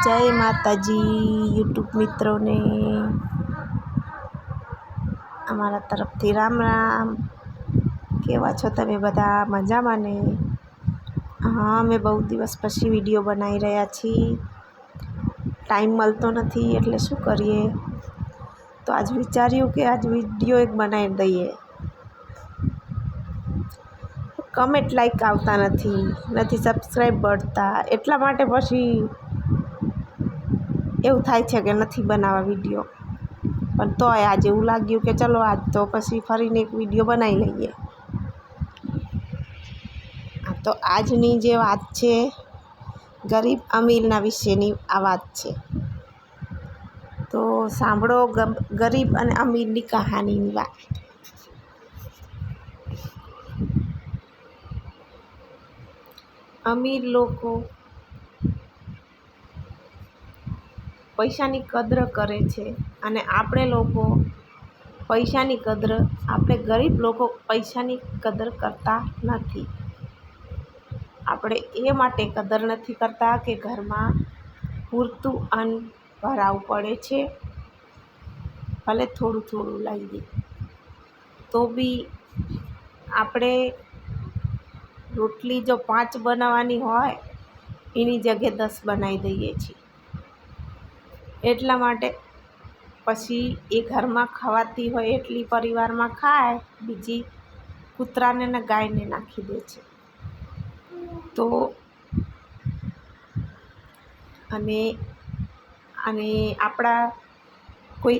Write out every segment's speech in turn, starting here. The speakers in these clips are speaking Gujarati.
જય માતાજી યુટ્યુબ મિત્રોને અમારા તરફથી રામ રામ। કેવા છો તમે બધા? મજામાં ને? હા, અમે બહુ દિવસ પછી વિડીયો બનાવી રહ્યા છીએ। ટાઈમ મળતો નથી એટલે શું કરીએ, તો આજ વિચાર્યું કે આજ વિડીયો એક બનાવી દઈએ। કમેન્ટ લાઈક આવતા નથી સબસ્ક્રાઈબ बढ़તા, એટલા માટે પછી એવું થાય છે કે નથી બનાવવા વિડીયો। પણ તોય આજે એવું લાગ્યું કે ચલો આજ તો પછી ફરીને એક વિડીયો બનાવી લઈએ। તો આજની જે વાત છે ગરીબ અમીરના વિશેની આ વાત છે। તો સાંભળો ગરીબ અને અમીરની કહાનીની વાત। અમીર લોકો પૈસાની કદર કરે છે અને આપણે લોકો આપણે ગરીબ લોકો પૈસાની કદર કરતા નથી। આપણે એ માટે કદર નથી કરતા કે ઘરમાં પૂરતું અન્ન ભરાવવું પડે છે। ભલે થોડું થોડું લઈએ તો બી આપણે રોટલી જો 5 બનાવવાની હોય એની જગ્યાએ 10 બનાવી દઈએ છીએ। એટલા માટે પછી એ ઘરમાં ખવાતી હોય એટલી પરિવારમાં ખાય, બીજી કૂતરાને ને ગાયને નાખી દે છે। તો અને આપણા કોઈ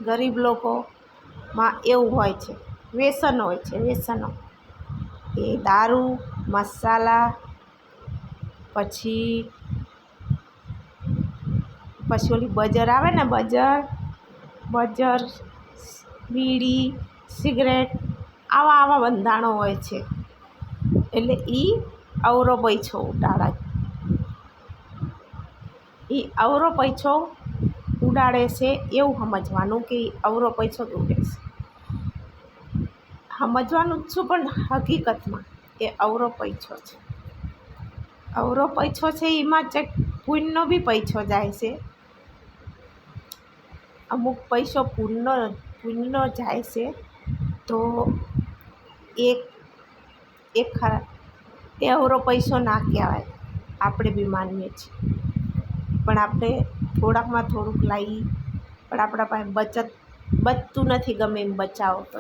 ગરીબ લોકોમાં એવું હોય છે, વ્યસનો એ દારૂ, મસાલા, પછી ઓલી બજર આવે ને, બજર, બીડી, સિગરેટ, આવા બંધાણો હોય છે। એટલે એ અવરો પૈસો ઉડાડે, છે એવું સમજવાનું કે અવરો પૈસો જ ઉડે છે, સમજવાનું જ છું, પણ હકીકતમાં એ અવરો પૈસો છે। અવરો પૈસો છે એમાં ચેક પુણ્યનો બી પૈસો જાય છે। અમુક પૈસો પુણ્યનો જાય છે તો એક ખરા એ અવરો પૈસો ના કહેવાય, આપણે બી માનીએ છીએ। પણ આપણે થોડાકમાં થોડુંક લાવી, પણ આપણા પાસે બચતું નથી, ગમે એમ બચાવો તો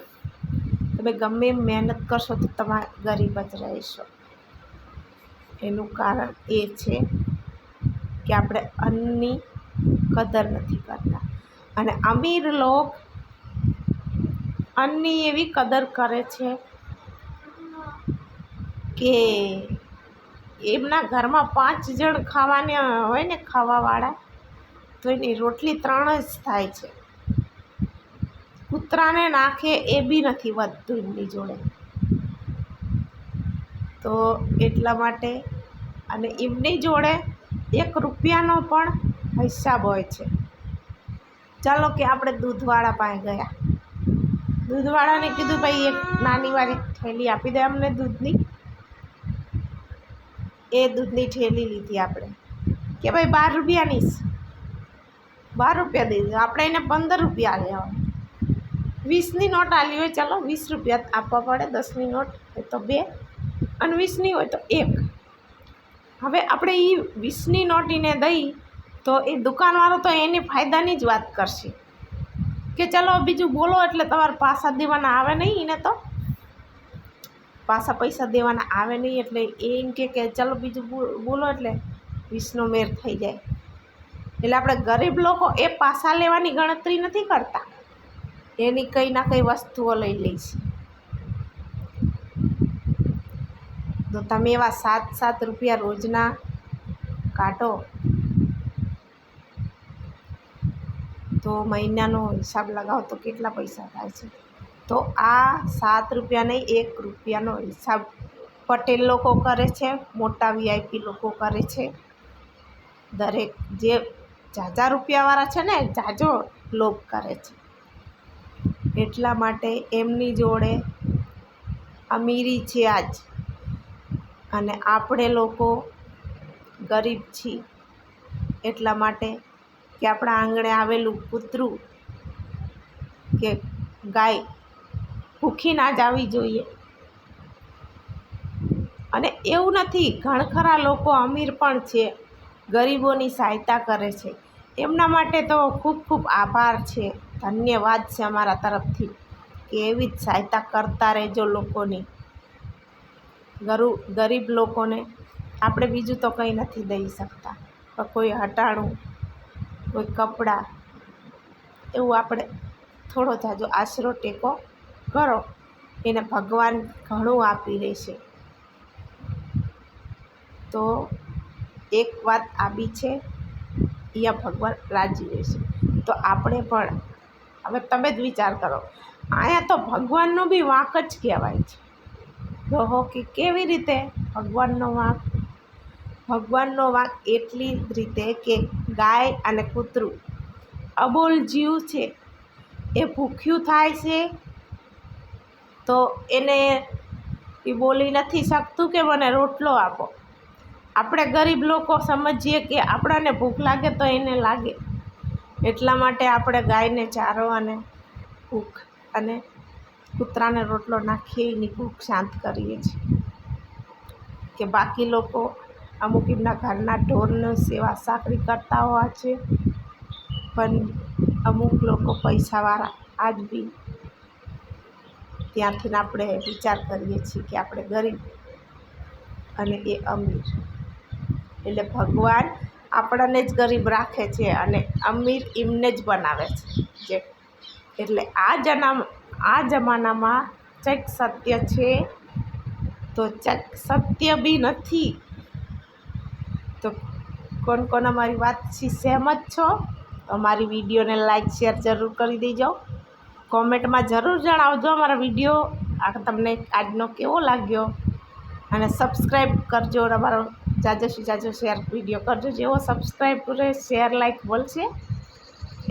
તમે ગમે એમ મહેનત કરશો તો તમારે ગરીબ જ રહેશો। એનું કારણ એ છે કે આપણે અન્નની કદર નથી કરતા। અને અમીર લોક અન્નની એવી કદર કરે છે કે એમના ઘરમાં 5 જણ ખાવાવાળા તો એની રોટલી 3 જ થાય છે। કૂતરાને નાખે એ બી નથી વધતું એમની જોડે। તો એટલા માટે અને એમની જોડે 1 રૂપિયાનો પણ હિસાબ હોય છે। ચાલો કે આપણે દૂધવાળા પાસે ગયા, દૂધવાળાને કીધું ભાઈ એક નાની વાળી થેલી આપી દે અમને દૂધની। એ દૂધની થેલી લીધી આપણે, કે ભાઈ 12 રૂપિયાની 12 રૂપિયા દીધું, આપણે એને 15 રૂપિયા આપ્યા હોય। 20ની નોટ આલી હોય, ચાલો 20 રૂપિયા આપવા પડે, 10ની નોટ હોય તો 2 અને 20ની હોય તો 1। હવે આપણે એ 20ની નોટ એને દઈ તો એ દુકાનવાળો તો એને ફાયદાની જ વાત કરશે કે ચાલો બીજું બોલો એટલે તમારે પાછા દેવાના આવે નહીં, એને તો પાછા પૈસા દેવાના આવે નહીં, એટલે એ એમ કે ચાલો બીજું બોલો એટલે 20નો મેળ થઈ જાય। એટલે આપણે ગરીબ લોકો એ પાછા લેવાની ગણતરી નથી કરતા, એની કંઈ ના કંઈ વસ્તુઓ લઈ લઈશું। તો તમે એવા 7 રૂપિયા રોજના કાઢો તો મહિનાનો હિસાબ લગાવો તો કેટલા પૈસા થાય છે। તો આ 7 રૂપિયા નહીં, 1 રૂપિયાનો હિસાબ પટેલ લોકો કરે છે, મોટા VIP લોકો કરે છે। દરેક જે ઝાઝા રૂપિયાવાળા છે ને ઝાઝો લોભ કરે છે। એટલા માટે એમની જોડે અમીરી છે આજ, અને આપણે લોકો ગરીબ છીએ એટલા માટે કે આપણા આંગણે આવેલું કૂતરું કે ગાય ભૂખી ના જ આવી જોઈએ. અને એવું નથી, ઘણખરા લોકો અમીર પણ છે, ગરીબોની સહાયતા કરે છે. એમના માટે તો ખૂબ ખૂબ આભાર છે, ધન્યવાદ છે અમારા તરફથી કે એવી જ સહાયતા કરતા રહેજો લોકોની. ગરીબ લોકોને આપણે બીજું તો કંઈ નથી દઈ શકતા, પણ કોઈ હટાણું, કોઈ કપડાં, એવું આપણે થોડો જાજો આશરો ટેકો કરો, એને ભગવાન ઘણું આપી રહેશે. તો એક વાત આવી છે, અહીંયા ભગવાન રાજી રહેશે. તો આપણે પણ હવે તમે જ વિચાર કરો, અહીંયા તો ભગવાનનો બી વાંક જ કહેવાય છે. કહો કે કેવી રીતે ભગવાનનો વાંક? ભગવાનનો વાંક એટલી જ રીતે કે ગાય અને કૂતરું અબોલ જીવ છે, એ ભૂખ્યું થાય છે તો એને એ બોલી નથી શકતું કે મને રોટલો આપો. આપણે ગરીબ લોકો સમજીએ કે આપણને ભૂખ લાગે તો એને લાગે, એટલા માટે આપણે ગાયને ચારો અને ભૂખ અને કૂતરાને રોટલો નાખીએ એની ભૂખ શાંત કરીએ છીએ. કે બાકી લોકો અમુક એમના ઘરના ઢોરની સેવા સાકરી કરતા હોય છે, પણ અમુક લોકો પૈસાવાળા આજ બી ત્યાંથી આપણે વિચાર કરીએ છીએ કે આપણે ગરીબ અને એ અમીર. એટલે ભગવાન આપણને જ ગરીબ રાખે છે અને અમીર એમને જ બનાવે છે. એટલે આ જમાનામાં કંઈક સત્ય છે તો સત્ય બી નથી. તો કોણ અમારી વાતથી સહેમત છો? તો અમારી વિડીયોને લાઈક શેર જરૂર કરી દેજો. કોમેન્ટમાં જરૂર જણાવજો અમારા વિડીયો તમને આજનો કેવો લાગ્યો, અને સબસ્ક્રાઈબ કરજો. અમારો જાજો શેર વિડીયો કરજો. જેવો સબસ્ક્રાઈબ કરે, શેર, લાઈક બોલશે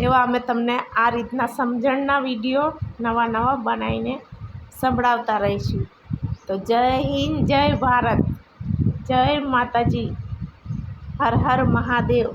એવા અમે તમને આ રીતના સમજણના વિડીયો નવા બનાવીને સંભળાવતા રહીશું. તો જય હિન્દ, જય ભારત, જય માતાજી, હર હર મહાદેવ.